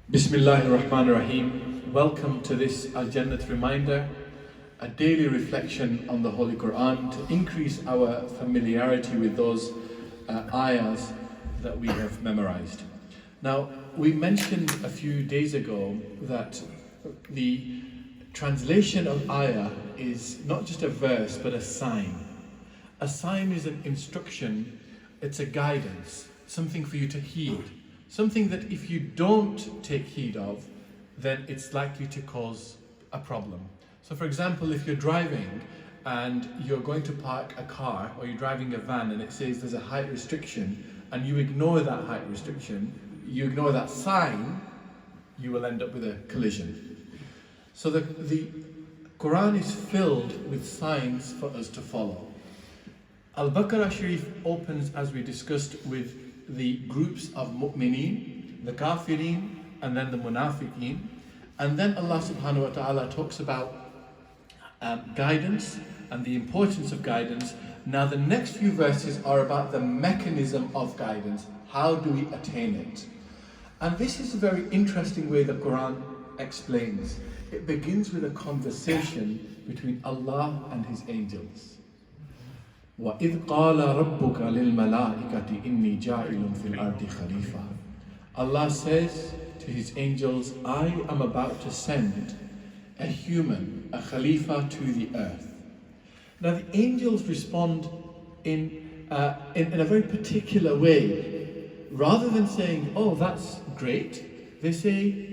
Bismillahir Rahmanir Rahim. Welcome to this Al-Jannat reminder, a daily reflection on the Holy Quran to increase our familiarity with those ayahs that we have memorized. Now, we mentioned a few days ago that the translation of ayah is not just a verse but a sign. A sign is an instruction, it's a guidance, something for you to heed. Something that if you don't take heed of, then it's likely to cause a problem. So for example, if you're driving and you're going to park a car or you're driving a van and it says there's a height restriction and you ignore that height restriction, you ignore that sign, you will end up with a collision. So the Quran is filled with signs for us to follow. Al Baqarah Sharif opens, as we discussed, with the groups of mu'mineen, the kafirin, and then the munafiqeen. And then Allah subhanahu wa ta'ala talks about guidance and the importance of guidance. Now the next few verses are about the mechanism of guidance. How do we attain it? And this is a very interesting way the Quran explains. It begins with a conversation between Allah and His angels. وَإِذْ قَالَ رَبُّكَ لِلْمَلَائِكَةِ إِنِّي جَاعِلٌ فِي الْأَرْضِ خَلِيفَةً. Allah says to His angels, I am about to send a human, a Khalifa, to the earth. Now the angels respond in a very particular way. Rather than saying, oh, that's great, they say,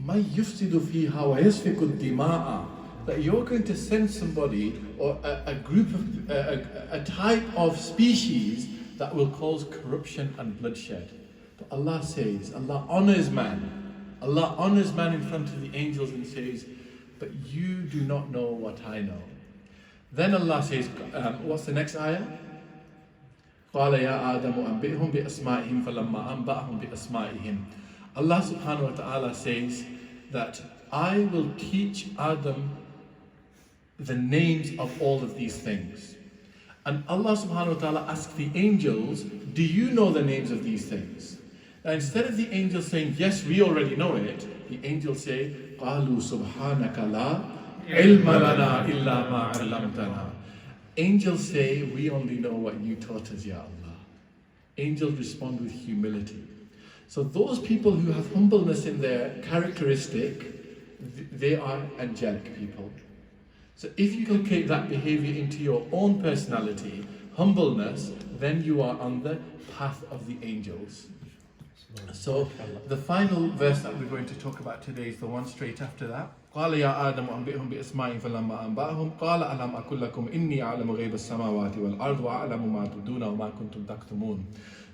مَنْ يُفْسِدُ فِيهَا وَيَسْفِكُ الدِّمَاءَ. That you're going to send somebody or a group of a type of species that will cause corruption and bloodshed. But Allah says, Allah honors man. Allah honors man in front of the angels and says, but you do not know what I know. Then Allah says, what's the next ayah? قَالَ يَا آدَمُ أَنْبِئْهُمْ بِأَسْمَائِهِمْ فَلَمَّا أَنْبَأَهُمْ بِأَسْمَائِهِمْ. Allah subhanahu wa ta'ala says that I will teach Adam the names of all of these things. And Allah subhanahu wa ta'ala asks the angels, do you know the names of these things? Now instead of the angels saying, yes, we already know it, the angels say, قَالُوا سُبْحَانَكَ لَا عِلْمَ لَنَا إِلَّا مَا عَلَّمْتَنَا. Angels say, we only know what you taught us, Ya Allah. Angels respond with humility. So those people who have humbleness in their characteristic, they are angelic people. So if you inculcate that behavior into your own personality, humbleness, then you are on the path of the angels. So the final verse that we're going to talk about today is the one straight after that. قَالَ يَا آدَمُ أَنْبِئْهُمْ بِأَسْمَائِهِمْ فَلَمَّا أَنْبَأَهُمْ قَالَ أَلَمْ أَقُلْ لَكُمْ إِنِّي أَعْلَمُ غَيْبَ السَّمَاوَاتِ وَالْأَرْضِ وَأَعْلَمُ مَا تُبْدُونَ وَمَا كُنْتُمْ تَكْتُمُونَ.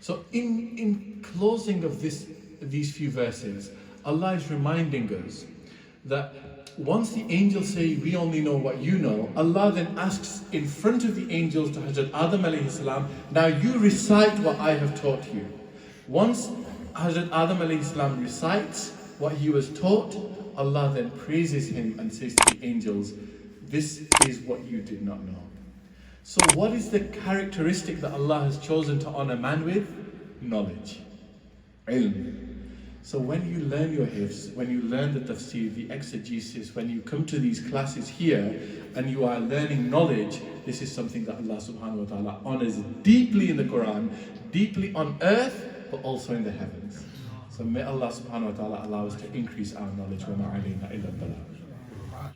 So in closing of these few verses, Allah is reminding us that once the angels say, we only know what you know, Allah then asks in front of the angels to Hazrat Adam alayhi salam, now you recite what I have taught you. Once Hazrat Adam alayhi salam recites what he was taught, Allah then praises him and says to the angels, this is what you did not know. So what is the characteristic that Allah has chosen to honor man with? Knowledge. Ilm. So when you learn your hifz, when you learn the tafsir, the exegesis, when you come to these classes here and you are learning knowledge, this is something that Allah subhanahu wa ta'ala honors deeply in the Quran, deeply on earth, but also in the heavens. So may Allah subhanahu wa ta'ala allow us to increase our knowledge.